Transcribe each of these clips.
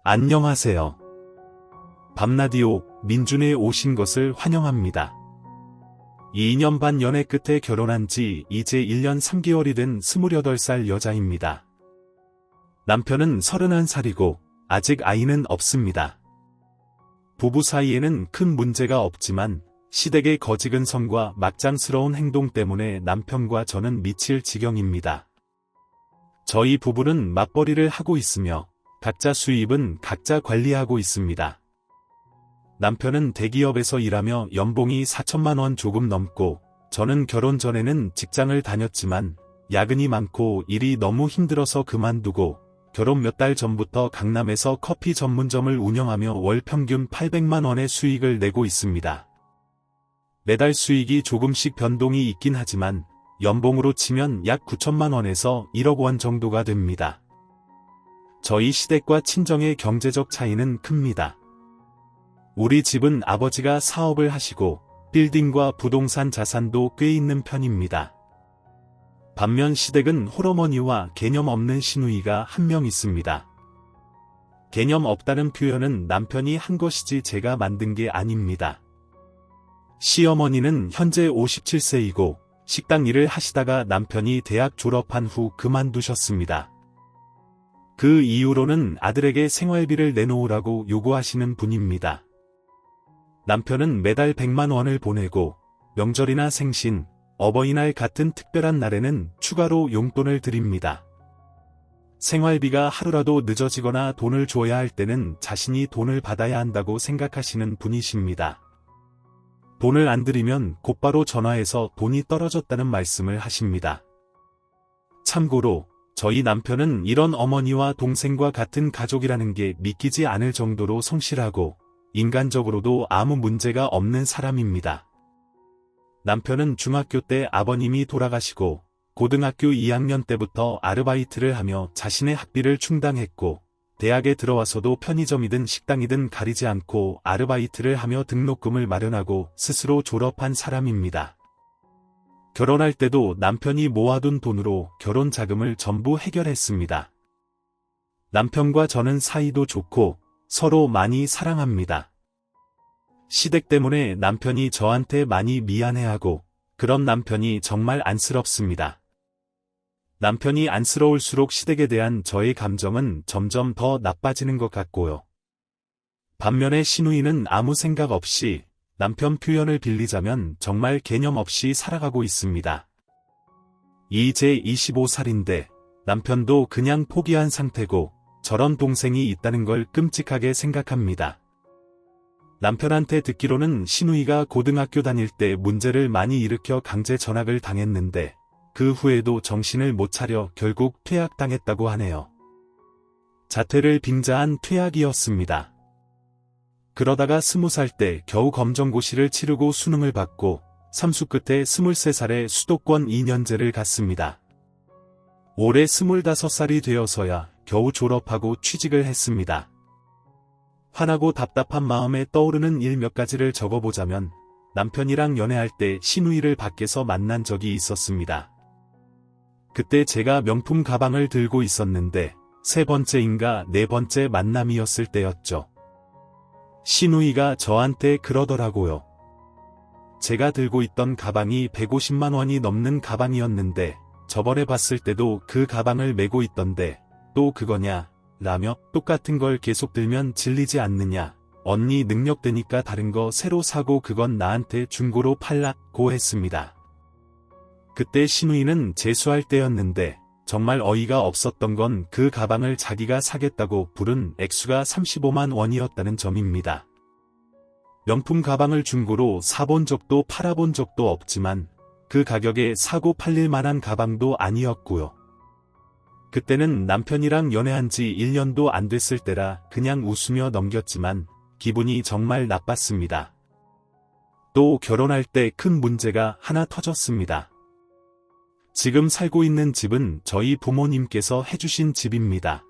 안녕하세요. 밤라디오 민준에 오신 것을 환영합니다. 2년 반 연애 끝에 결혼한 지 이제 1년 3개월이 된 28살 여자입니다. 남편은 31살이고 아직 아이는 없습니다. 부부 사이에는 큰 문제가 없지만 시댁의 거지근성과 막장스러운 행동 때문에 남편과 저는 미칠 지경입니다. 저희 부부는 맞벌이를 하고 있으며 각자 수입은 각자 관리하고 있습니다. 남편은 대기업에서 일하며 연봉이 4천만 원 조금 넘고 저는 결혼 전에는 직장을 다녔지만 야근이 많고 일이 너무 힘들어서 그만두고 결혼 몇 달 전부터 강남에서 커피 전문점을 운영하며 월 평균 800만 원의 수익을 내고 있습니다. 매달 수익이 조금씩 변동이 있긴 하지만 연봉으로 치면 약 9천만 원에서 1억 원 정도가 됩니다. 저희 시댁과 친정의 경제적 차이는 큽니다. 우리 집은 아버지가 사업을 하시고 빌딩과 부동산 자산도 꽤 있는 편입니다. 반면 시댁은 홀어머니와 개념 없는 시누이가 한 명 있습니다. 개념 없다는 표현은 남편이 한 것이지 제가 만든 게 아닙니다. 시어머니는 현재 57세이고 식당 일을 하시다가 남편이 대학 졸업한 후 그만두셨습니다. 그 이후로는 아들에게 생활비를 내놓으라고 요구하시는 분입니다. 남편은 매달 100만 원을 보내고 명절이나 생신, 어버이날 같은 특별한 날에는 추가로 용돈을 드립니다. 생활비가 하루라도 늦어지거나 돈을 줘야 할 때는 자신이 돈을 받아야 한다고 생각하시는 분이십니다. 돈을 안 드리면 곧바로 전화해서 돈이 떨어졌다는 말씀을 하십니다. 참고로 저희 남편은 이런 어머니와 동생과 같은 가족이라는 게 믿기지 않을 정도로 성실하고 인간적으로도 아무 문제가 없는 사람입니다. 남편은 중학교 때 아버님이 돌아가시고 고등학교 2학년 때부터 아르바이트를 하며 자신의 학비를 충당했고 대학에 들어와서도 편의점이든 식당이든 가리지 않고 아르바이트를 하며 등록금을 마련하고 스스로 졸업한 사람입니다. 결혼할 때도 남편이 모아둔 돈으로 결혼 자금을 전부 해결했습니다. 남편과 저는 사이도 좋고 서로 많이 사랑합니다. 시댁 때문에 남편이 저한테 많이 미안해하고 그런 남편이 정말 안쓰럽습니다. 남편이 안쓰러울수록 시댁에 대한 저의 감정은 점점 더 나빠지는 것 같고요. 반면에 시누이는 아무 생각 없이 남편 표현을 빌리자면 정말 개념 없이 살아가고 있습니다. 이제 25살인데 남편도 그냥 포기한 상태고 저런 동생이 있다는 걸 끔찍하게 생각합니다. 남편한테 듣기로는 시누이가 고등학교 다닐 때 문제를 많이 일으켜 강제 전학을 당했는데 그 후에도 정신을 못 차려 결국 퇴학당했다고 하네요. 자퇴를 빙자한 퇴학이었습니다. 그러다가 20살 때 겨우 검정고시를 치르고 수능을 받고 삼수 끝에 23살에 수도권 2년제를 갔습니다. 올해 25살이 되어서야 겨우 졸업하고 취직을 했습니다. 화나고 답답한 마음에 떠오르는 일 몇 가지를 적어보자면 남편이랑 연애할 때 시누이를 밖에서 만난 적이 있었습니다. 그때 제가 명품 가방을 들고 있었는데 세 번째인가 네 번째 만남이었을 때였죠. 시누이가 저한테 그러더라고요. 제가 들고 있던 가방이 150만 원이 넘는 가방이었는데 저번에 봤을 때도 그 가방을 메고 있던데 또 그거냐 라며 똑같은 걸 계속 들면 질리지 않느냐. 언니 능력되니까 다른 거 새로 사고 그건 나한테 중고로 팔라고 했습니다. 그때 시누이는 재수할 때였는데 정말 어이가 없었던 건 그 가방을 자기가 사겠다고 부른 액수가 35만 원이었다는 점입니다. 명품 가방을 중고로 사본 적도 팔아본 적도 없지만 그 가격에 사고 팔릴 만한 가방도 아니었고요. 그때는 남편이랑 연애한 지 1년도 안 됐을 때라 그냥 웃으며 넘겼지만 기분이 정말 나빴습니다. 또 결혼할 때 큰 문제가 하나 터졌습니다. 지금 살고 있는 집은 저희 부모님께서 해주신 집입니다.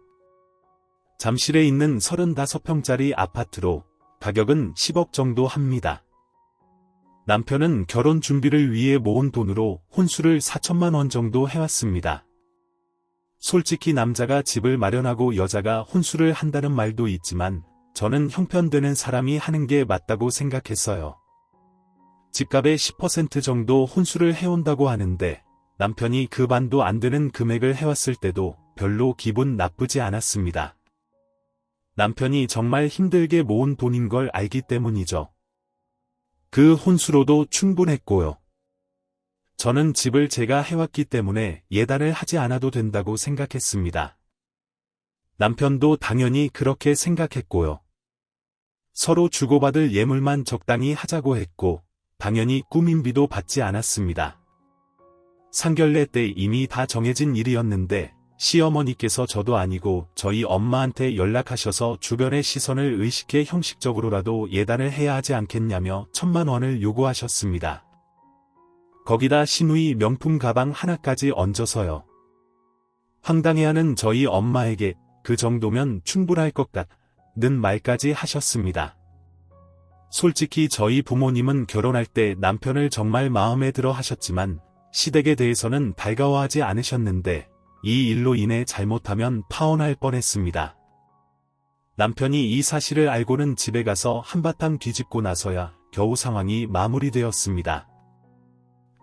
잠실에 있는 35평짜리 아파트로 가격은 10억 정도 합니다. 남편은 결혼 준비를 위해 모은 돈으로 혼수를 4천만 원 정도 해왔습니다. 솔직히 남자가 집을 마련하고 여자가 혼수를 한다는 말도 있지만 저는 형편되는 사람이 하는 게 맞다고 생각했어요. 집값의 10% 정도 혼수를 해온다고 하는데 남편이 그 반도 안 되는 금액을 해왔을 때도 별로 기분 나쁘지 않았습니다. 남편이 정말 힘들게 모은 돈인 걸 알기 때문이죠. 그 혼수로도 충분했고요. 저는 집을 제가 해왔기 때문에 예단을 하지 않아도 된다고 생각했습니다. 남편도 당연히 그렇게 생각했고요. 서로 주고받을 예물만 적당히 하자고 했고 당연히 꾸민비도 받지 않았습니다. 상견례 때 이미 다 정해진 일이었는데 시어머니께서 저도 아니고 저희 엄마한테 연락하셔서 주변의 시선을 의식해 형식적으로라도 예단을 해야 하지 않겠냐며 1,000만 원을 요구하셨습니다. 거기다 시누이 명품 가방 하나까지 얹어서요. 황당해하는 저희 엄마에게 그 정도면 충분할 것 같는 말까지 하셨습니다. 솔직히 저희 부모님은 결혼할 때 남편을 정말 마음에 들어 하셨지만 시댁에 대해서는 달가워하지 않으셨는데 이 일로 인해 잘못하면 파혼할 뻔했습니다. 남편이 이 사실을 알고는 집에 가서 한바탕 뒤집고 나서야 겨우 상황이 마무리되었습니다.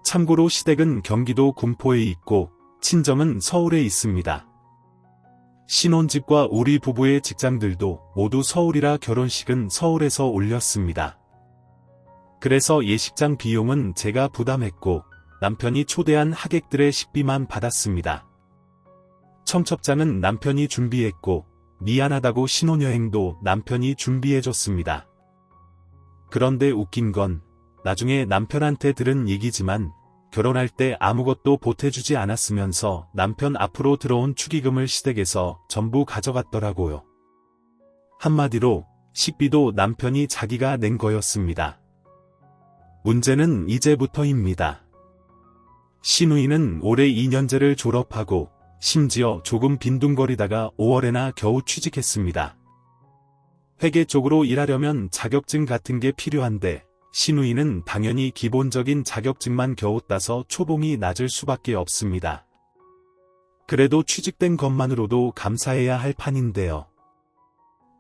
참고로 시댁은 경기도 군포에 있고 친정은 서울에 있습니다. 신혼집과 우리 부부의 직장들도 모두 서울이라 결혼식은 서울에서 올렸습니다. 그래서 예식장 비용은 제가 부담했고 남편이 초대한 하객들의 식비만 받았습니다. 청첩장은 남편이 준비했고 미안하다고 신혼여행도 남편이 준비해줬습니다. 그런데 웃긴 건 나중에 남편한테 들은 얘기지만 결혼할 때 아무것도 보태주지 않았으면서 남편 앞으로 들어온 축의금을 시댁에서 전부 가져갔더라고요. 한마디로 식비도 남편이 자기가 낸 거였습니다. 문제는 이제부터입니다. 시누이는 올해 2년제를 졸업하고 심지어 조금 빈둥거리다가 5월에나 겨우 취직했습니다. 회계 쪽으로 일하려면 자격증 같은 게 필요한데 시누이는 당연히 기본적인 자격증만 겨우 따서 초봉이 낮을 수밖에 없습니다. 그래도 취직된 것만으로도 감사해야 할 판인데요.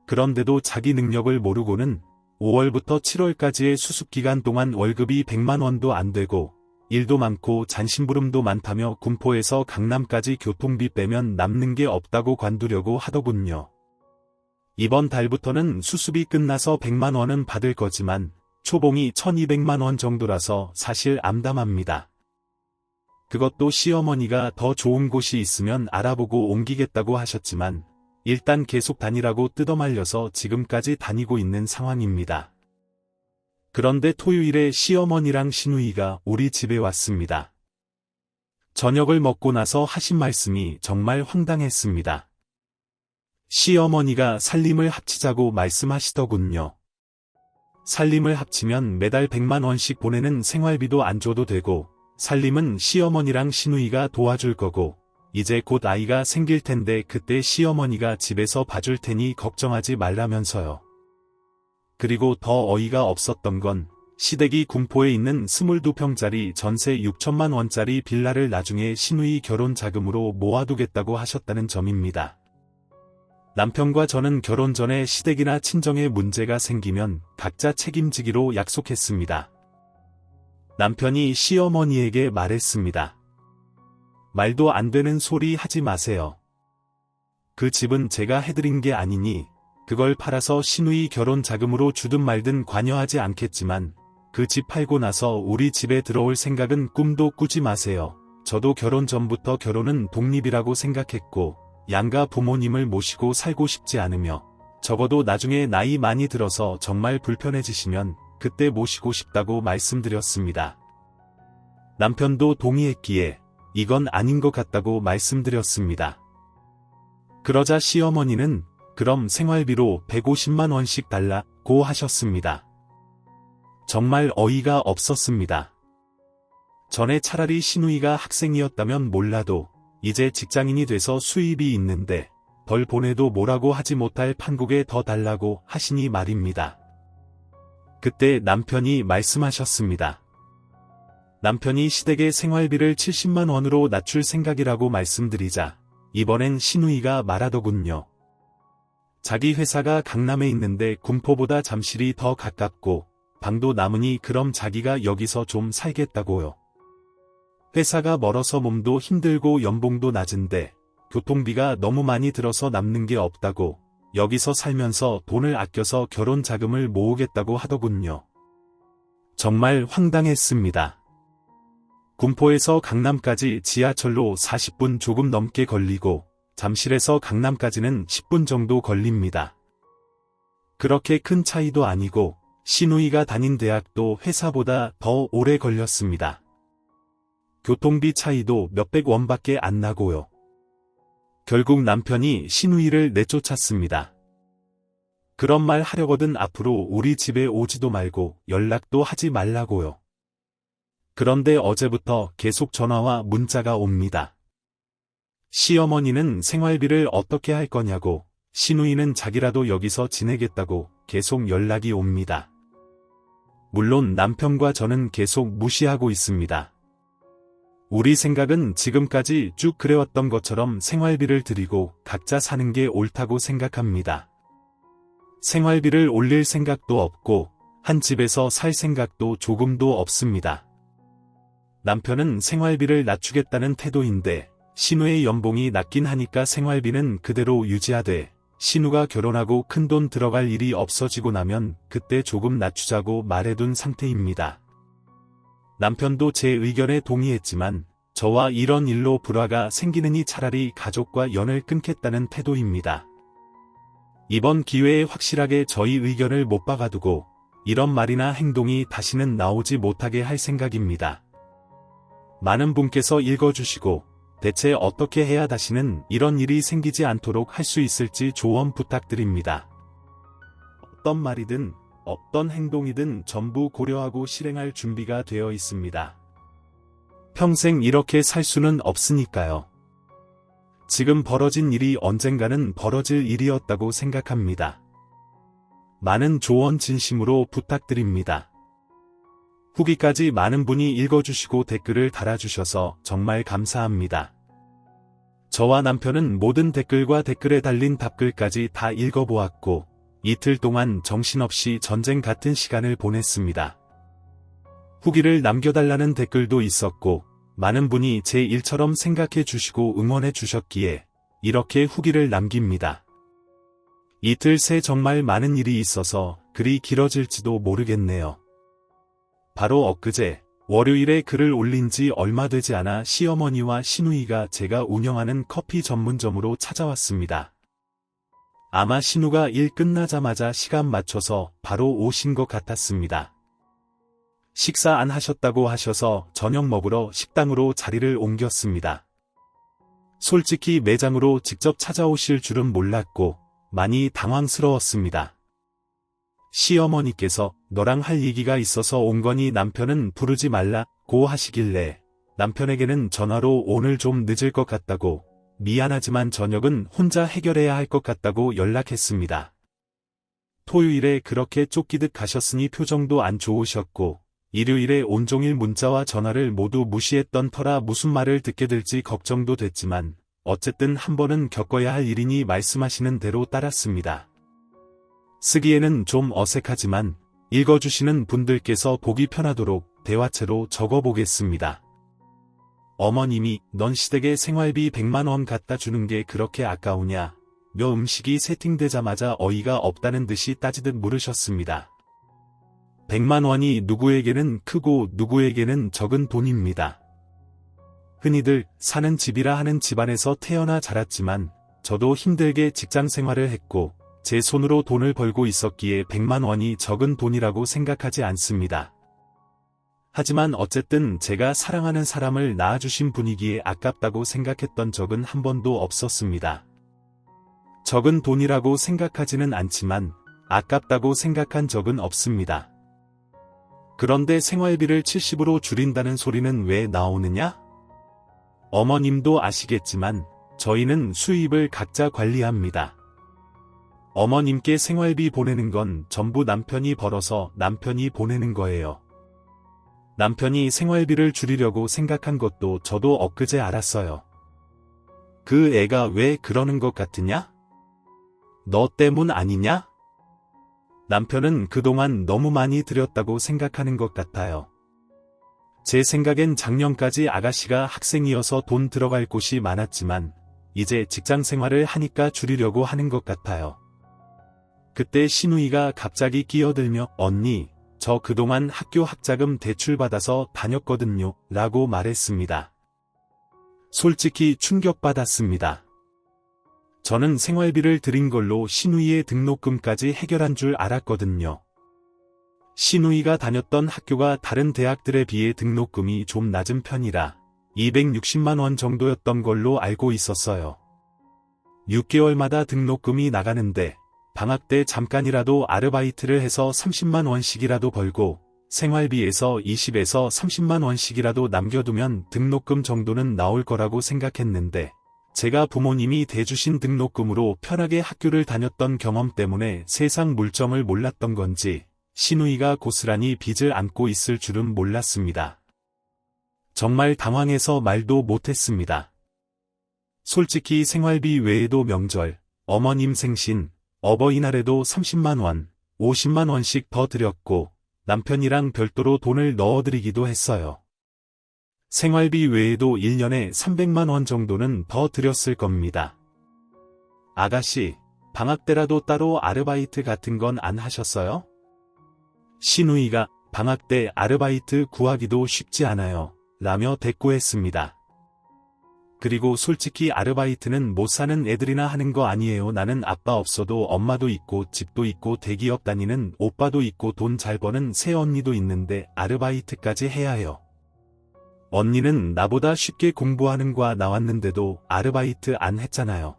그런데도 자기 능력을 모르고는 5월부터 7월까지의 수습기간 동안 월급이 100만 원도 안 되고 일도 많고 잔심부름도 많다며 군포에서 강남까지 교통비 빼면 남는 게 없다고 관두려고 하더군요. 이번 달부터는 수습이 끝나서 100만 원은 받을 거지만 초봉이 1,200만 원 정도라서 사실 암담합니다. 그것도 시어머니가 더 좋은 곳이 있으면 알아보고 옮기겠다고 하셨지만 일단 계속 다니라고 뜯어말려서 지금까지 다니고 있는 상황입니다. 그런데 토요일에 시어머니랑 시누이가 우리 집에 왔습니다. 저녁을 먹고 나서 하신 말씀이 정말 황당했습니다. 시어머니가 살림을 합치자고 말씀하시더군요. 살림을 합치면 매달 100만 원씩 보내는 생활비도 안 줘도 되고 살림은 시어머니랑 시누이가 도와줄 거고 이제 곧 아이가 생길 텐데 그때 시어머니가 집에서 봐줄 테니 걱정하지 말라면서요. 그리고 더 어이가 없었던 건 시댁이 군포에 있는 22평짜리 전세 6천만 원짜리 빌라를 나중에 시누이 결혼 자금으로 모아두겠다고 하셨다는 점입니다. 남편과 저는 결혼 전에 시댁이나 친정에 문제가 생기면 각자 책임지기로 약속했습니다. 남편이 시어머니에게 말했습니다. 말도 안 되는 소리 하지 마세요. 그 집은 제가 해드린 게 아니니 그걸 팔아서 시누이 결혼 자금으로 주든 말든 관여하지 않겠지만 그 집 팔고 나서 우리 집에 들어올 생각은 꿈도 꾸지 마세요. 저도 결혼 전부터 결혼은 독립이라고 생각했고 양가 부모님을 모시고 살고 싶지 않으며 적어도 나중에 나이 많이 들어서 정말 불편해지시면 그때 모시고 싶다고 말씀드렸습니다. 남편도 동의했기에 이건 아닌 것 같다고 말씀드렸습니다. 그러자 시어머니는 그럼 생활비로 150만 원씩 달라고 하셨습니다. 정말 어이가 없었습니다. 전에 차라리 시누이가 학생이었다면 몰라도 이제 직장인이 돼서 수입이 있는데 덜 보내도 뭐라고 하지 못할 판국에 더 달라고 하시니 말입니다. 그때 남편이 말씀하셨습니다. 남편이 시댁의 생활비를 70만 원으로 낮출 생각이라고 말씀드리자 이번엔 신우이가 말하더군요. 자기 회사가 강남에 있는데 군포보다 잠실이 더 가깝고 방도 남으니 그럼 자기가 여기서 좀 살겠다고요. 회사가 멀어서 몸도 힘들고 연봉도 낮은데 교통비가 너무 많이 들어서 남는 게 없다고 여기서 살면서 돈을 아껴서 결혼 자금을 모으겠다고 하더군요. 정말 황당했습니다. 군포에서 강남까지 지하철로 40분 조금 넘게 걸리고 잠실에서 강남까지는 10분 정도 걸립니다. 그렇게 큰 차이도 아니고 신우이가 다닌 대학도 회사보다 더 오래 걸렸습니다. 교통비 차이도 몇백 원밖에 안 나고요. 결국 남편이 신우이를 내쫓았습니다. 그런 말 하려거든 앞으로 우리 집에 오지도 말고 연락도 하지 말라고요. 그런데 어제부터 계속 전화와 문자가 옵니다. 시어머니는 생활비를 어떻게 할 거냐고, 신우이는 자기라도 여기서 지내겠다고 계속 연락이 옵니다. 물론 남편과 저는 계속 무시하고 있습니다. 우리 생각은 지금까지 쭉 그래왔던 것처럼 생활비를 드리고 각자 사는 게 옳다고 생각합니다. 생활비를 올릴 생각도 없고 한 집에서 살 생각도 조금도 없습니다. 남편은 생활비를 낮추겠다는 태도인데 신우의 연봉이 낮긴 하니까 생활비는 그대로 유지하되 신우가 결혼하고 큰돈 들어갈 일이 없어지고 나면 그때 조금 낮추자고 말해둔 상태입니다. 남편도 제 의견에 동의했지만 저와 이런 일로 불화가 생기느니 차라리 가족과 연을 끊겠다는 태도입니다. 이번 기회에 확실하게 저희 의견을 못 박아두고 이런 말이나 행동이 다시는 나오지 못하게 할 생각입니다. 많은 분께서 읽어주시고 대체 어떻게 해야 다시는 이런 일이 생기지 않도록 할 수 있을지 조언 부탁드립니다. 어떤 말이든 어떤 행동이든 전부 고려하고 실행할 준비가 되어 있습니다. 평생 이렇게 살 수는 없으니까요. 지금 벌어진 일이 언젠가는 벌어질 일이었다고 생각합니다. 많은 조언 진심으로 부탁드립니다. 후기까지 많은 분이 읽어주시고 댓글을 달아주셔서 정말 감사합니다. 저와 남편은 모든 댓글과 댓글에 달린 답글까지 다 읽어보았고 이틀 동안 정신없이 전쟁 같은 시간을 보냈습니다. 후기를 남겨달라는 댓글도 있었고 많은 분이 제 일처럼 생각해 주시고 응원해 주셨기에 이렇게 후기를 남깁니다. 이틀 새 정말 많은 일이 있어서 글이 길어질지도 모르겠네요. 바로 엊그제 월요일에 글을 올린 지 얼마 되지 않아 시어머니와 신우이가 제가 운영하는 커피 전문점으로 찾아왔습니다. 아마 신우가 일 끝나자마자 시간 맞춰서 바로 오신 것 같았습니다. 식사 안 하셨다고 하셔서 저녁 먹으러 식당으로 자리를 옮겼습니다. 솔직히 매장으로 직접 찾아오실 줄은 몰랐고 많이 당황스러웠습니다. 시어머니께서 너랑 할 얘기가 있어서 온 거니 남편은 부르지 말라고 하시길래 남편에게는 전화로 오늘 좀 늦을 것 같다고 미안하지만 저녁은 혼자 해결해야 할 것 같다고 연락했습니다. 토요일에 그렇게 쫓기듯 가셨으니 표정도 안 좋으셨고 일요일에 온종일 문자와 전화를 모두 무시했던 터라 무슨 말을 듣게 될지 걱정도 됐지만 어쨌든 한 번은 겪어야 할 일이니 말씀하시는 대로 따랐습니다. 쓰기에는 좀 어색하지만 읽어주시는 분들께서 보기 편하도록 대화체로 적어보겠습니다. 어머님이 넌 시댁에 생활비 100만 원 갖다 주는 게 그렇게 아까우냐? 며 음식이 세팅되자마자 어이가 없다는 듯이 따지듯 물으셨습니다. 100만 원이 누구에게는 크고 누구에게는 적은 돈입니다. 흔히들 사는 집이라 하는 집안에서 태어나 자랐지만 저도 힘들게 직장 생활을 했고 제 손으로 돈을 벌고 있었기에 100만 원이 적은 돈이라고 생각하지 않습니다. 하지만 어쨌든 제가 사랑하는 사람을 낳아주신 분이기에 아깝다고 생각했던 적은 한 번도 없었습니다. 적은 돈이라고 생각하지는 않지만 아깝다고 생각한 적은 없습니다. 그런데 생활비를 70으로 줄인다는 소리는 왜 나오느냐? 어머님도 아시겠지만 저희는 수입을 각자 관리합니다. 어머님께 생활비 보내는 건 전부 남편이 벌어서 남편이 보내는 거예요. 남편이 생활비를 줄이려고 생각한 것도 저도 엊그제 알았어요. 그 애가 왜 그러는 것 같으냐? 너 때문 아니냐? 남편은 그동안 너무 많이 들였다고 생각하는 것 같아요. 제 생각엔 작년까지 아가씨가 학생이어서 돈 들어갈 곳이 많았지만 이제 직장 생활을 하니까 줄이려고 하는 것 같아요. 그때 신우이가 갑자기 끼어들며 언니, 저 그동안 학교 학자금 대출받아서 다녔거든요 라고 말했습니다. 솔직히 충격받았습니다. 저는 생활비를 드린 걸로 신우이의 등록금까지 해결한 줄 알았거든요. 신우이가 다녔던 학교가 다른 대학들에 비해 등록금이 좀 낮은 편이라 260만 원 정도였던 걸로 알고 있었어요. 6개월마다 등록금이 나가는데 방학 때 잠깐이라도 아르바이트를 해서 30만 원씩이라도 벌고 생활비에서 20에서 30만 원씩이라도 남겨두면 등록금 정도는 나올 거라고 생각했는데 제가 부모님이 대주신 등록금으로 편하게 학교를 다녔던 경험 때문에 세상 물정을 몰랐던 건지 신우이가 고스란히 빚을 안고 있을 줄은 몰랐습니다. 정말 당황해서 말도 못했습니다. 솔직히 생활비 외에도 명절, 어머님 생신, 어버이날에도 30만 원, 50만 원씩 더 드렸고 남편이랑 별도로 돈을 넣어드리기도 했어요. 생활비 외에도 1년에 300만 원 정도는 더 드렸을 겁니다. 아가씨, 방학 때라도 따로 아르바이트 같은 건 안 하셨어요? 신우이가 방학 때 아르바이트 구하기도 쉽지 않아요. 라며 대꾸했습니다. 그리고 솔직히 아르바이트는 못 사는 애들이나 하는 거 아니에요. 나는 아빠 없어도 엄마도 있고 집도 있고 대기업 다니는 오빠도 있고 돈 잘 버는 새언니도 있는데 아르바이트까지 해야 해요. 언니는 나보다 쉽게 공부하는 과 나왔는데도 아르바이트 안 했잖아요.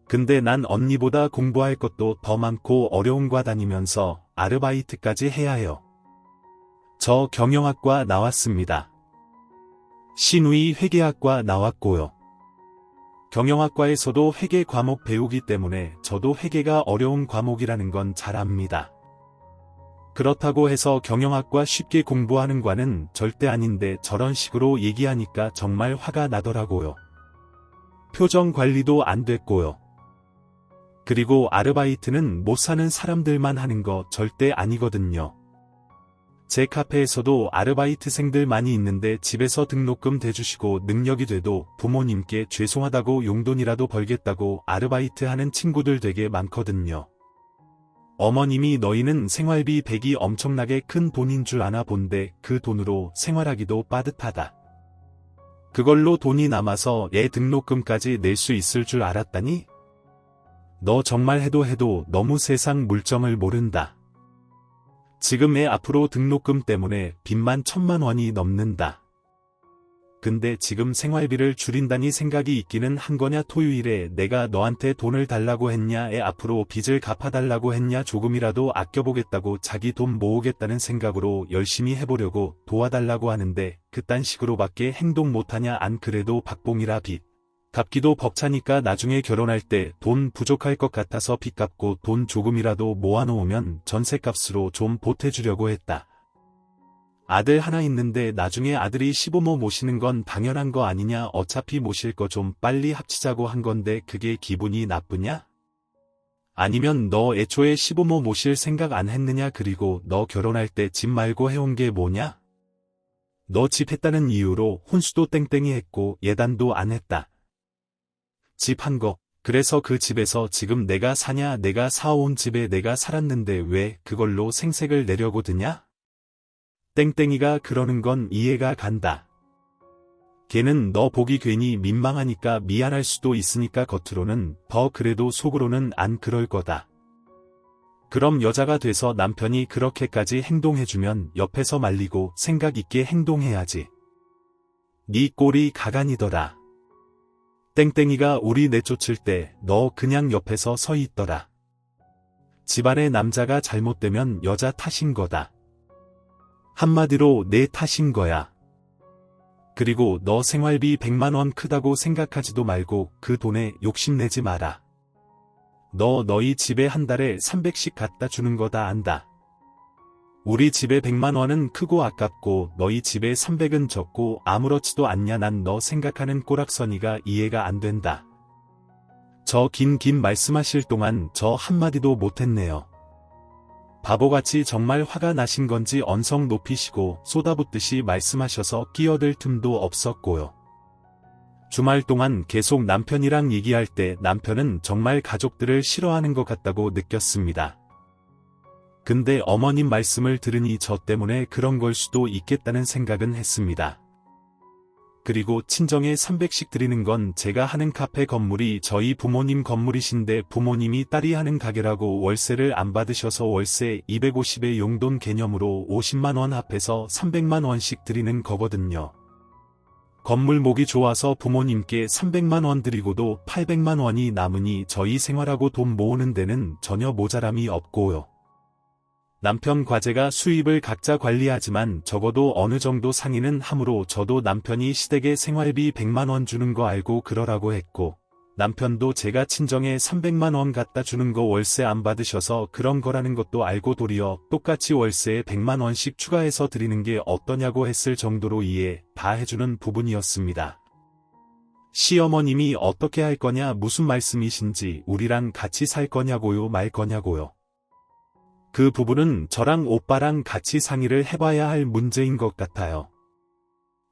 근데 난 언니보다 공부할 것도 더 많고 어려운 과 다니면서 아르바이트까지 해야 해요. 저 경영학과 나왔습니다. 신우이 회계학과 나왔고요. 경영학과에서도 회계 과목 배우기 때문에 저도 회계가 어려운 과목이라는 건 잘 압니다. 그렇다고 해서 경영학과 쉽게 공부하는 과는 절대 아닌데 저런 식으로 얘기하니까 정말 화가 나더라고요. 표정 관리도 안 됐고요. 그리고 아르바이트는 못 사는 사람들만 하는 거 절대 아니거든요. 제 카페에서도 아르바이트생들 많이 있는데 집에서 등록금 대주시고 능력이 돼도 부모님께 죄송하다고 용돈이라도 벌겠다고 아르바이트 하는 친구들 되게 많거든요. 어머님이 너희는 생활비 100이 엄청나게 큰 돈인 줄 아나 본데 그 돈으로 생활하기도 빠듯하다. 그걸로 돈이 남아서 애 등록금까지 낼 수 있을 줄 알았다니? 너 정말 해도 너무 세상 물정을 모른다. 지금 애 앞으로 등록금 때문에 빚만 1,000만 원이 넘는다. 근데 지금 생활비를 줄인다니 생각이 있기는 한 거냐? 토요일에 내가 너한테 돈을 달라고 했냐? 애 앞으로 빚을 갚아달라고 했냐? 조금이라도 아껴보겠다고 자기 돈 모으겠다는 생각으로 열심히 해보려고 도와달라고 하는데 그딴 식으로밖에 행동 못하냐? 안 그래도 박봉이라 빚 갚기도 벅차니까 나중에 결혼할 때 돈 부족할 것 같아서 빚 갚고 돈 조금이라도 모아놓으면 전셋값으로 좀 보태주려고 했다. 아들 하나 있는데 나중에 아들이 시부모 모시는 건 당연한 거 아니냐? 어차피 모실 거 좀 빨리 합치자고 한 건데 그게 기분이 나쁘냐? 아니면 너 애초에 시부모 모실 생각 안 했느냐? 그리고 너 결혼할 때 집 말고 해온 게 뭐냐? 너 집 했다는 이유로 혼수도 땡땡이 했고 예단도 안 했다. 집 한 거, 그래서 그 집에서 지금 내가 사냐? 내가 사온 집에 내가 살았는데 왜 그걸로 생색을 내려고 드냐? 땡땡이가 그러는 건 이해가 간다. 걔는 너 보기 괜히 민망하니까 미안할 수도 있으니까 겉으로는 더 그래도 속으로는 안 그럴 거다. 그럼 여자가 돼서 남편이 그렇게까지 행동해주면 옆에서 말리고 생각 있게 행동해야지. 네 꼴이 가관이더라. 땡땡이가 우리 내쫓을 때 너 그냥 옆에서 서 있더라. 집안의 남자가 잘못되면 여자 탓인 거다. 한마디로 내 탓인 거야. 그리고 너 생활비 100만 원 크다고 생각하지도 말고 그 돈에 욕심내지 마라. 너 너희 집에 한 달에 300씩 갖다 주는 거 다 안다. 우리 집에 100만 원은 크고 아깝고 너희 집에 300은 적고 아무렇지도 않냐. 난 너 생각하는 꼬락서니가 이해가 안 된다. 저 긴 말씀하실 동안 저 한마디도 못했네요. 바보같이 정말 화가 나신 건지 언성 높이시고 쏟아붓듯이 말씀하셔서 끼어들 틈도 없었고요. 주말 동안 계속 남편이랑 얘기할 때 남편은 정말 가족들을 싫어하는 것 같다고 느꼈습니다. 근데 어머님 말씀을 들으니 저 때문에 그런 걸 수도 있겠다는 생각은 했습니다. 그리고 친정에 300씩 드리는 건 제가 하는 카페 건물이 저희 부모님 건물이신데 부모님이 딸이 하는 가게라고 월세를 안 받으셔서 월세 250의 용돈 개념으로 50만 원 합해서 300만 원씩 드리는 거거든요. 건물 목이 좋아서 부모님께 300만 원 드리고도 800만 원이 남으니 저희 생활하고 돈 모으는 데는 전혀 모자람이 없고요. 남편 과제가 수입을 각자 관리하지만 적어도 어느 정도 상의는 하므로 저도 남편이 시댁에 생활비 100만 원 주는 거 알고 그러라고 했고, 남편도 제가 친정에 300만 원 갖다 주는 거 월세 안 받으셔서 그런 거라는 것도 알고 도리어 똑같이 월세에 100만 원씩 추가해서 드리는 게 어떠냐고 했을 정도로 이해 다 해주는 부분이었습니다. 시어머님이 어떻게 할 거냐, 무슨 말씀이신지, 우리랑 같이 살 거냐고요, 말 거냐고요. 그 부분은 저랑 오빠랑 같이 상의를 해봐야 할 문제인 것 같아요.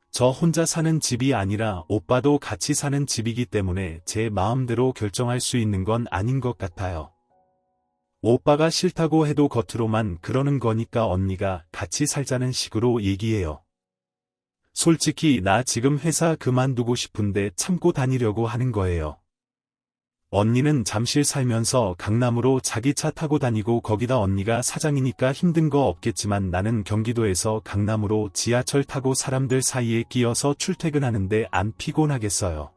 저 혼자 사는 집이 아니라 오빠도 같이 사는 집이기 때문에 제 마음대로 결정할 수 있는 건 아닌 것 같아요. 오빠가 싫다고 해도 겉으로만 그러는 거니까 언니가 같이 살자는 식으로 얘기해요. 솔직히 나 지금 회사 그만두고 싶은데 참고 다니려고 하는 거예요. 언니는 잠실 살면서 강남으로 자기 차 타고 다니고 거기다 언니가 사장이니까 힘든 거 없겠지만 나는 경기도에서 강남으로 지하철 타고 사람들 사이에 끼어서 출퇴근하는데 안 피곤하겠어요.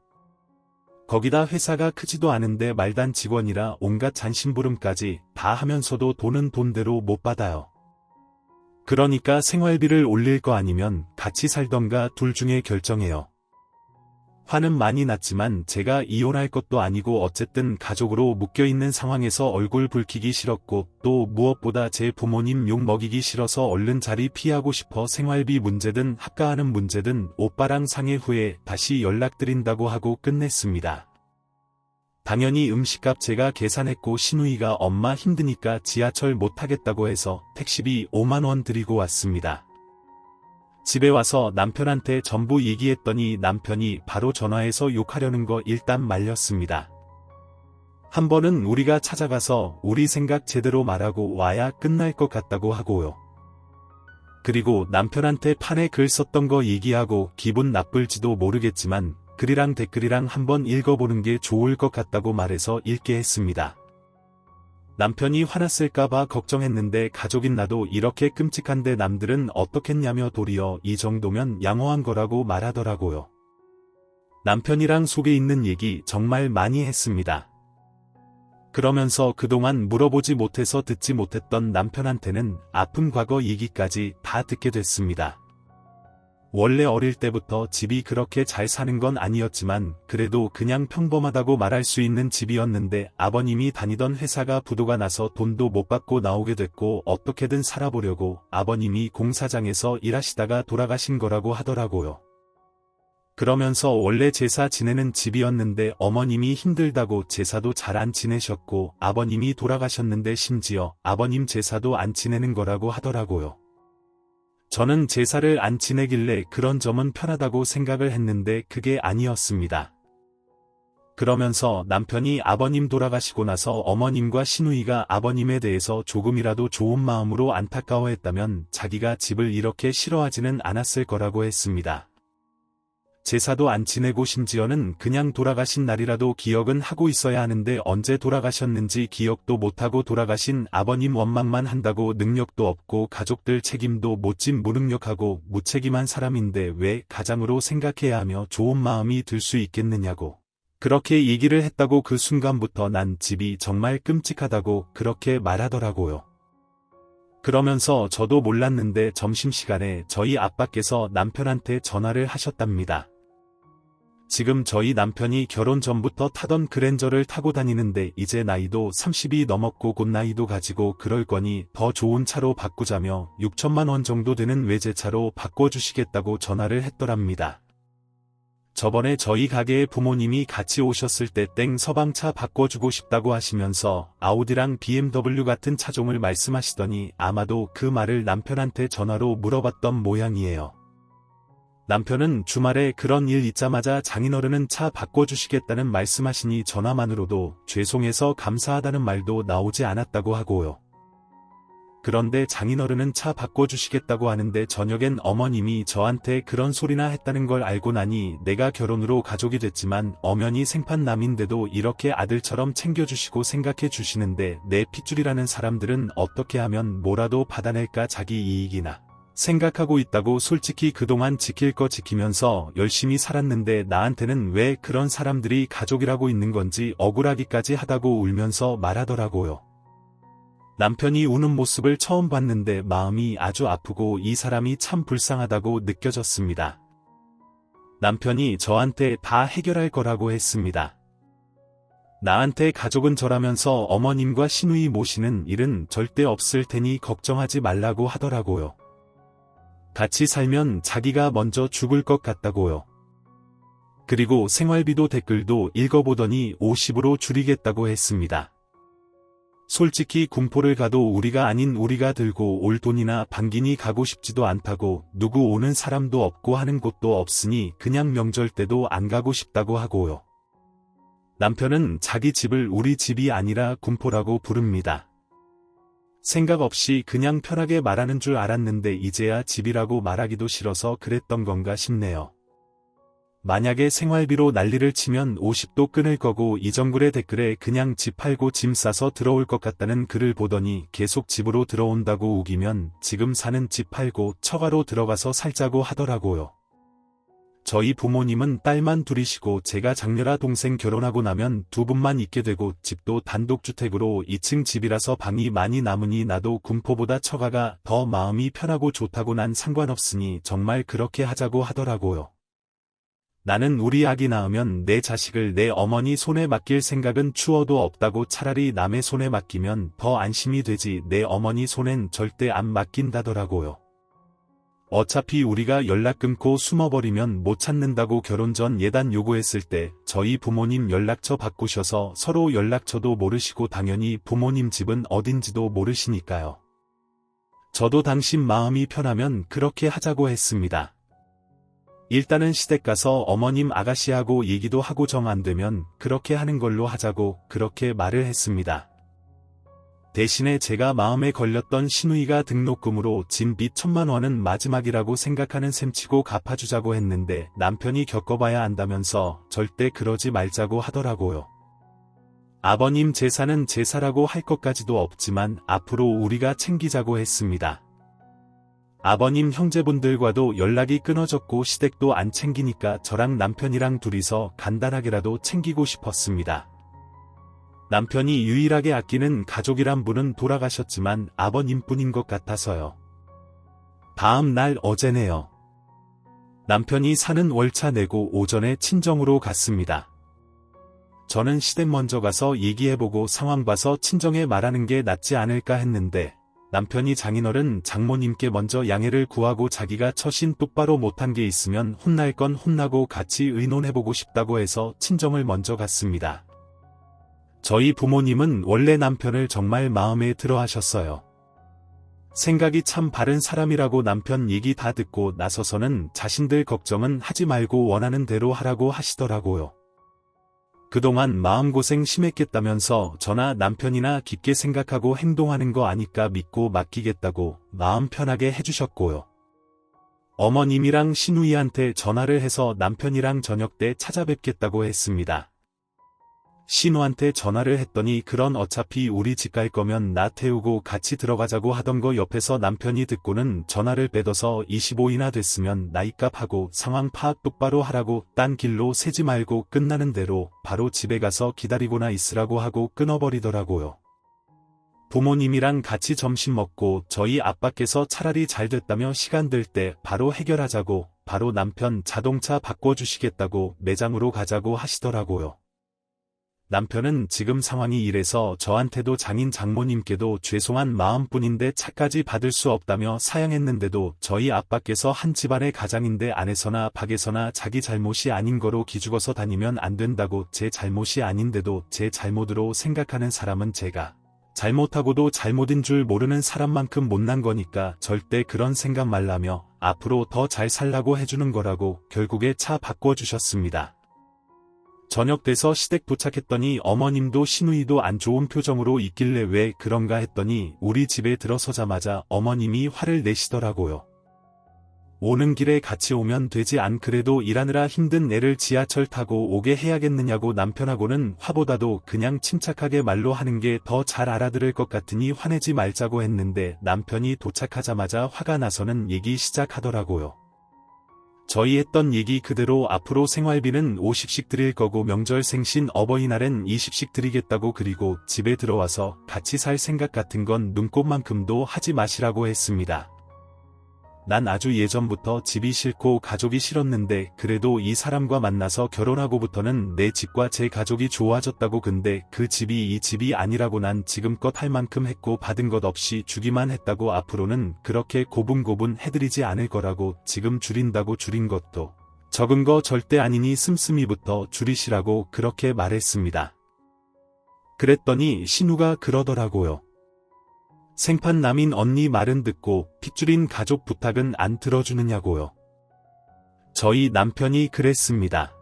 거기다 회사가 크지도 않은데 말단 직원이라 온갖 잔심부름까지 다 하면서도 돈은 돈대로 못 받아요. 그러니까 생활비를 올릴 거 아니면 같이 살던가 둘 중에 결정해요. 화는 많이 났지만 제가 이혼할 것도 아니고 어쨌든 가족으로 묶여있는 상황에서 얼굴 붉히기 싫었고 또 무엇보다 제 부모님 욕 먹이기 싫어서 얼른 자리 피하고 싶어 생활비 문제든 합가하는 문제든 오빠랑 상의 후에 다시 연락드린다고 하고 끝냈습니다. 당연히 음식값 제가 계산했고 신우이가 엄마 힘드니까 지하철 못 타겠다고 해서 택시비 5만 원 드리고 왔습니다. 집에 와서 남편한테 전부 얘기했더니 남편이 바로 전화해서 욕하려는 거 일단 말렸습니다. 한 번은 우리가 찾아가서 우리 생각 제대로 말하고 와야 끝날 것 같다고 하고요. 그리고 남편한테 판에 글 썼던 거 얘기하고 기분 나쁠지도 모르겠지만 글이랑 댓글이랑 한번 읽어보는 게 좋을 것 같다고 말해서 읽게 했습니다. 남편이 화났을까봐 걱정했는데 가족인 나도 이렇게 끔찍한데 남들은 어떻겠냐며 도리어 이 정도면 양호한 거라고 말하더라고요. 남편이랑 속에 있는 얘기 정말 많이 했습니다. 그러면서 그동안 물어보지 못해서 듣지 못했던 남편한테는 아픈 과거 얘기까지 다 듣게 됐습니다. 원래 어릴 때부터 집이 그렇게 잘 사는 건 아니었지만 그래도 그냥 평범하다고 말할 수 있는 집이었는데 아버님이 다니던 회사가 부도가 나서 돈도 못 받고 나오게 됐고 어떻게든 살아보려고 아버님이 공사장에서 일하시다가 돌아가신 거라고 하더라고요. 그러면서 원래 제사 지내는 집이었는데 어머님이 힘들다고 제사도 잘 안 지내셨고 아버님이 돌아가셨는데 심지어 아버님 제사도 안 지내는 거라고 하더라고요. 저는 제사를 안 지내길래 그런 점은 편하다고 생각을 했는데 그게 아니었습니다. 그러면서 남편이 아버님 돌아가시고 나서 어머님과 시누이가 아버님에 대해서 조금이라도 좋은 마음으로 안타까워했다면 자기가 집을 이렇게 싫어하지는 않았을 거라고 했습니다. 제사도 안 지내고 심지어는 그냥 돌아가신 날이라도 기억은 하고 있어야 하는데 언제 돌아가셨는지 기억도 못하고 돌아가신 아버님 원망만 한다고 능력도 없고 가족들 책임도 못 진 무능력하고 무책임한 사람인데 왜 가장으로 생각해야 하며 좋은 마음이 들 수 있겠느냐고. 그렇게 얘기를 했다고 그 순간부터 난 집이 정말 끔찍하다고 그렇게 말하더라고요. 그러면서 저도 몰랐는데 점심시간에 저희 아빠께서 남편한테 전화를 하셨답니다. 지금 저희 남편이 결혼 전부터 타던 그랜저를 타고 다니는데 이제 나이도 30이 넘었고 곧 나이도 가지고 그럴 거니 더 좋은 차로 바꾸자며 6천만 원 정도 되는 외제차로 바꿔주시겠다고 전화를 했더랍니다. 저번에 저희 가게에 부모님이 같이 오셨을 때 땡 서방차 바꿔주고 싶다고 하시면서 아우디랑 BMW 같은 차종을 말씀하시더니 아마도 그 말을 남편한테 전화로 물어봤던 모양이에요. 남편은 주말에 그런 일 있자마자 장인어른은 차 바꿔주시겠다는 말씀하시니 전화만으로도 죄송해서 감사하다는 말도 나오지 않았다고 하고요. 그런데 장인어른은 차 바꿔주시겠다고 하는데 저녁엔 어머님이 저한테 그런 소리나 했다는 걸 알고 나니 내가 결혼으로 가족이 됐지만 엄연히 생판남인데도 이렇게 아들처럼 챙겨주시고 생각해 주시는데 내 핏줄이라는 사람들은 어떻게 하면 뭐라도 받아낼까 자기 이익이나 생각하고 있다고 솔직히 그동안 지킬 거 지키면서 열심히 살았는데 나한테는 왜 그런 사람들이 가족이라고 있는 건지 억울하기까지 하다고 울면서 말하더라고요. 남편이 우는 모습을 처음 봤는데 마음이 아주 아프고 이 사람이 참 불쌍하다고 느껴졌습니다. 남편이 저한테 다 해결할 거라고 했습니다. 나한테 가족은 저라면서 어머님과 시누이 모시는 일은 절대 없을 테니 걱정하지 말라고 하더라고요. 같이 살면 자기가 먼저 죽을 것 같다고요. 그리고 생활비도 댓글도 읽어보더니 50으로 줄이겠다고 했습니다. 솔직히 군포를 가도 우리가 아닌 우리가 들고 올 돈이나 반긴이 가고 싶지도 않다고 누구 오는 사람도 없고 하는 곳도 없으니 그냥 명절 때도 안 가고 싶다고 하고요. 남편은 자기 집을 우리 집이 아니라 군포라고 부릅니다. 생각 없이 그냥 편하게 말하는 줄 알았는데 이제야 집이라고 말하기도 싫어서 그랬던 건가 싶네요. 만약에 생활비로 난리를 치면 50도 끊을 거고 이정글의 댓글에 그냥 집 팔고 짐 싸서 들어올 것 같다는 글을 보더니 계속 집으로 들어온다고 우기면 지금 사는 집 팔고 처가로 들어가서 살자고 하더라고요. 저희 부모님은 딸만 둘이시고 제가 장녀라 동생 결혼하고 나면 두 분만 있게 되고 집도 단독주택으로 2층 집이라서 방이 많이 남으니 나도 군포보다 처가가 더 마음이 편하고 좋다고 난 상관없으니 정말 그렇게 하자고 하더라고요. 나는 우리 아기 낳으면 내 자식을 내 어머니 손에 맡길 생각은 추워도 없다고 차라리 남의 손에 맡기면 더 안심이 되지 내 어머니 손엔 절대 안 맡긴다더라고요. 어차피 우리가 연락 끊고 숨어버리면 못 찾는다고 결혼 전 예단 요구했을 때 저희 부모님 연락처 바꾸셔서 서로 연락처도 모르시고 당연히 부모님 집은 어딘지도 모르시니까요. 저도 당신 마음이 편하면 그렇게 하자고 했습니다. 일단은 시댁 가서 어머님 아가씨하고 얘기도 하고 정 안 되면 그렇게 하는 걸로 하자고 그렇게 말을 했습니다. 대신에 제가 마음에 걸렸던 시누이가 등록금으로 진 빚 1,000만 원은 마지막이라고 생각하는 셈치고 갚아주자고 했는데 남편이 겪어봐야 안다면서 절대 그러지 말자고 하더라고요. 아버님 제사는 제사라고 할 것까지도 없지만 앞으로 우리가 챙기자고 했습니다. 아버님 형제분들과도 연락이 끊어졌고 시댁도 안 챙기니까 저랑 남편이랑 둘이서 간단하게라도 챙기고 싶었습니다. 남편이 유일하게 아끼는 가족이란 분은 돌아가셨지만 아버님뿐인 것 같아서요. 다음 날 어제네요. 남편이 사는 월차 내고 오전에 친정으로 갔습니다. 저는 시댁 먼저 가서 얘기해보고 상황 봐서 친정에 말하는 게 낫지 않을까 했는데 남편이 장인어른 장모님께 먼저 양해를 구하고 자기가 처신 똑바로 못한 게 있으면 혼날 건 혼나고 같이 의논해보고 싶다고 해서 친정을 먼저 갔습니다. 저희 부모님은 원래 남편을 정말 마음에 들어 하셨어요. 생각이 참 바른 사람이라고 남편 얘기 다 듣고 나서서는 자신들 걱정은 하지 말고 원하는 대로 하라고 하시더라고요. 그동안 마음고생 심했겠다면서 저나 남편이나 깊게 생각하고 행동하는 거 아니까 믿고 맡기겠다고 마음 편하게 해주셨고요. 어머님이랑 시누이한테 전화를 해서 남편이랑 저녁 때 찾아뵙겠다고 했습니다. 신우한테 전화를 했더니 그런 어차피 우리 집 갈 거면 나 태우고 같이 들어가자고 하던 거 옆에서 남편이 듣고는 전화를 빼둬서 25이나 됐으면 나이값하고 상황 파악 똑바로 하라고 딴 길로 새지 말고 끝나는 대로 바로 집에 가서 기다리고나 있으라고 하고 끊어버리더라고요. 부모님이랑 같이 점심 먹고 저희 아빠께서 차라리 잘 됐다며 시간 될 때 바로 해결하자고 바로 남편 자동차 바꿔주시겠다고 매장으로 가자고 하시더라고요. 남편은 지금 상황이 이래서 저한테도 장인 장모님께도 죄송한 마음뿐인데 차까지 받을 수 없다며 사양했는데도 저희 아빠께서 한 집안의 가장인데 안에서나 밖에서나 자기 잘못이 아닌 거로 기죽어서 다니면 안 된다고 제 잘못이 아닌데도 제 잘못으로 생각하는 사람은 제가 잘못하고도 잘못인 줄 모르는 사람만큼 못난 거니까 절대 그런 생각 말라며 앞으로 더 잘 살라고 해주는 거라고 결국에 차 바꿔주셨습니다. 저녁 돼서 시댁 도착했더니 어머님도 시누이도 안 좋은 표정으로 있길래 왜 그런가 했더니 우리 집에 들어서자마자 어머님이 화를 내시더라고요. 오는 길에 같이 오면 되지 안 그래도 일하느라 힘든 애를 지하철 타고 오게 해야겠느냐고 남편하고는 화보다도 그냥 침착하게 말로 하는 게 더 잘 알아들을 것 같으니 화내지 말자고 했는데 남편이 도착하자마자 화가 나서는 얘기 시작하더라고요. 저희 했던 얘기 그대로 앞으로 생활비는 50씩 드릴 거고 명절 생신 어버이날엔 20씩 드리겠다고 그리고 집에 들어와서 같이 살 생각 같은 건 눈꼽만큼도 하지 마시라고 했습니다. 난 아주 예전부터 집이 싫고 가족이 싫었는데 그래도 이 사람과 만나서 결혼하고부터는 내 집과 제 가족이 좋아졌다고 근데 그 집이 이 집이 아니라고 난 지금껏 할 만큼 했고 받은 것 없이 주기만 했다고 앞으로는 그렇게 고분고분 해드리지 않을 거라고 지금 줄인다고 줄인 것도 적은 거 절대 아니니 씀씀이부터 줄이시라고 그렇게 말했습니다. 그랬더니 신우가 그러더라고요. 생판 남인 언니 말은 듣고 핏줄인 가족 부탁은 안 들어주느냐고요. 저희 남편이 그랬습니다.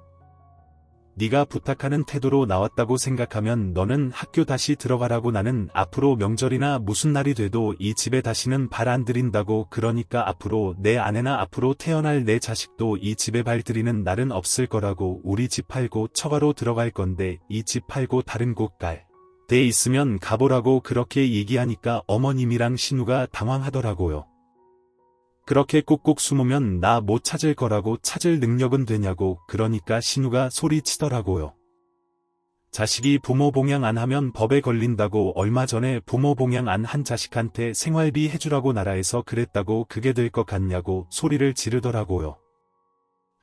네가 부탁하는 태도로 나왔다고 생각하면 너는 학교 다시 들어가라고 나는 앞으로 명절이나 무슨 날이 돼도 이 집에 다시는 발 안 들인다고 그러니까 앞으로 내 아내나 앞으로 태어날 내 자식도 이 집에 발 들이는 날은 없을 거라고 우리 집 팔고 처가로 들어갈 건데 이 집 팔고 다른 곳 갈 돼 있으면 가보라고 그렇게 얘기하니까 어머님이랑 신우가 당황하더라고요. 그렇게 꾹꾹 숨으면 나 못 찾을 거라고 찾을 능력은 되냐고 그러니까 신우가 소리치더라고요. 자식이 부모 봉양 안 하면 법에 걸린다고 얼마 전에 부모 봉양 안 한 자식한테 생활비 해주라고 나라에서 그랬다고 그게 될 것 같냐고 소리를 지르더라고요.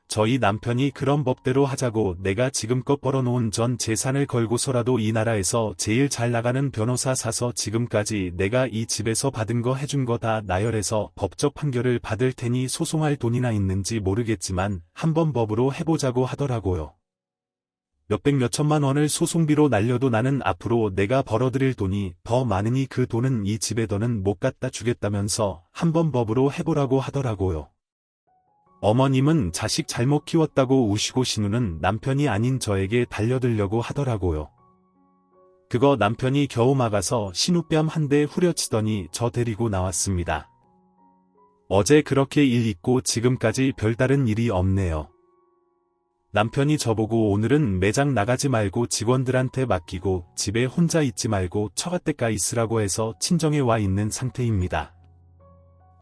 저희 남편이 그런 법대로 하자고 내가 지금껏 벌어놓은 전 재산을 걸고서라도 이 나라에서 제일 잘 나가는 변호사 사서 지금까지 내가 이 집에서 받은 거 해준 거 다 나열해서 법적 판결을 받을 테니 소송할 돈이나 있는지 모르겠지만 한번 법으로 해보자고 하더라고요. 몇백 몇천만 원을 소송비로 날려도 나는 앞으로 내가 벌어들일 돈이 더 많으니 그 돈은 이 집에 더는 못 갖다 주겠다면서 한번 법으로 해보라고 하더라고요. 어머님은 자식 잘못 키웠다고 우시고 신우는 남편이 아닌 저에게 달려들려고 하더라고요. 그거 남편이 겨우 막아서 신우뺨 한 대 후려치더니 저 데리고 나왔습니다. 어제 그렇게 일 있고 지금까지 별다른 일이 없네요. 남편이 저보고 오늘은 매장 나가지 말고 직원들한테 맡기고 집에 혼자 있지 말고 처갓댁가 있으라고 해서 친정에 와 있는 상태입니다.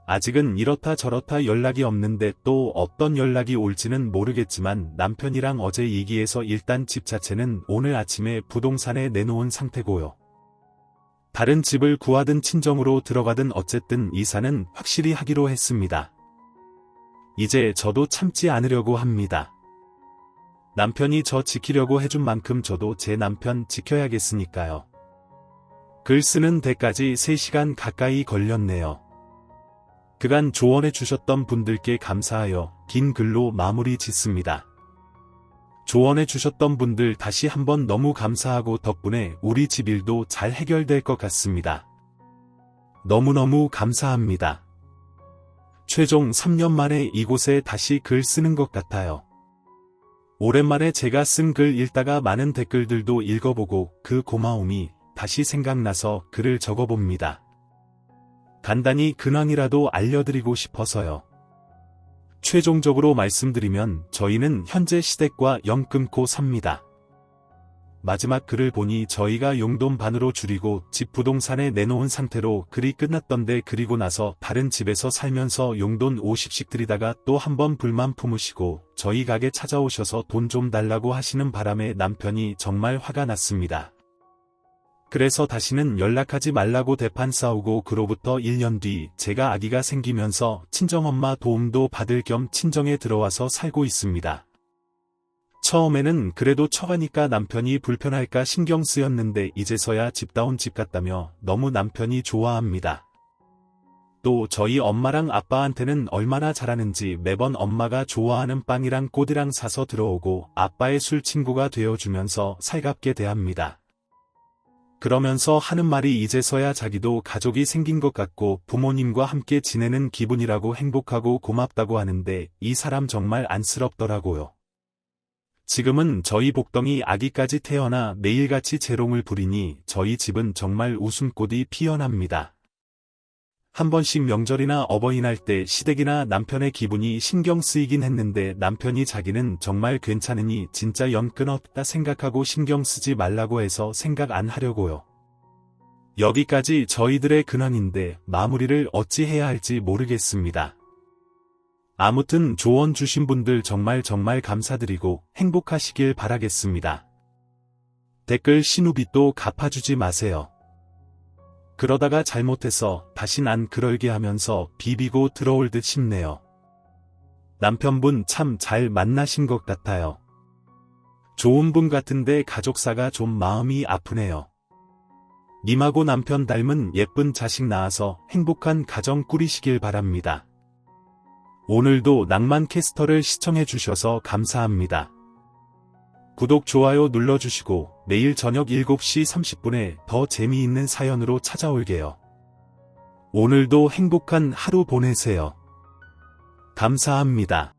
아직은 이렇다 저렇다 연락이 없는데 또 어떤 연락이 올지는 모르겠지만 남편이랑 어제 얘기해서 일단 집 자체는 오늘 아침에 부동산에 내놓은 상태고요. 다른 집을 구하든 친정으로 들어가든 어쨌든 이사는 확실히 하기로 했습니다. 이제 저도 참지 않으려고 합니다. 남편이 저 지키려고 해준 만큼 저도 제 남편 지켜야겠으니까요. 글 쓰는 데까지 3시간 가까이 걸렸네요. 그간 조언해 주셨던 분들께 감사하여 긴 글로 마무리 짓습니다. 조언해 주셨던 분들 다시 한번 너무 감사하고 덕분에 우리 집 일도 잘 해결될 것 같습니다. 너무너무 감사합니다. 최종 3년 만에 이곳에 다시 글 쓰는 것 같아요. 오랜만에 제가 쓴 글 읽다가 많은 댓글들도 읽어보고 그 고마움이 다시 생각나서 글을 적어봅니다. 간단히 근황이라도 알려드리고 싶어서요. 최종적으로 말씀드리면 저희는 현재 시댁과 영 끊고 삽니다. 마지막 글을 보니 저희가 용돈 반으로 줄이고 집 부동산에 내놓은 상태로 글이 끝났던데 그리고 나서 다른 집에서 살면서 용돈 50씩 드리다가 또 한 번 불만 품으시고 저희 가게 찾아오셔서 돈 좀 달라고 하시는 바람에 남편이 정말 화가 났습니다. 그래서 다시는 연락하지 말라고 대판 싸우고 그로부터 1년 뒤 제가 아기가 생기면서 친정엄마 도움도 받을 겸 친정에 들어와서 살고 있습니다. 처음에는 그래도 처가니까 남편이 불편할까 신경 쓰였는데 이제서야 집다운 집 같다며 너무 남편이 좋아합니다. 또 저희 엄마랑 아빠한테는 얼마나 잘하는지 매번 엄마가 좋아하는 빵이랑 꽃이랑 사서 들어오고 아빠의 술 친구가 되어주면서 살갑게 대합니다. 그러면서 하는 말이 이제서야 자기도 가족이 생긴 것 같고 부모님과 함께 지내는 기분이라고 행복하고 고맙다고 하는데 이 사람 정말 안쓰럽더라고요. 지금은 저희 복덩이 아기까지 태어나 매일같이 재롱을 부리니 저희 집은 정말 웃음꽃이 피어납니다. 한 번씩 명절이나 어버이날 때 시댁이나 남편의 기분이 신경 쓰이긴 했는데 남편이 자기는 정말 괜찮으니 진짜 연 끊었다 생각하고 신경 쓰지 말라고 해서 생각 안 하려고요. 여기까지 저희들의 근황인데 마무리를 어찌 해야 할지 모르겠습니다. 아무튼 조언 주신 분들 정말 감사드리고 행복하시길 바라겠습니다. 댓글 신우빚도 갚아주지 마세요. 그러다가 잘못해서 다신 안 그럴게 하면서 비비고 들어올 듯 싶네요. 남편분 참 잘 만나신 것 같아요. 좋은 분 같은데 가족사가 좀 마음이 아프네요. 님하고 남편 닮은 예쁜 자식 낳아서 행복한 가정 꾸리시길 바랍니다. 오늘도 낭만캐스터를 시청해주셔서 감사합니다. 구독, 좋아요 눌러주시고 내일 저녁 7시 30분에 더 재미있는 사연으로 찾아올게요. 오늘도 행복한 하루 보내세요. 감사합니다.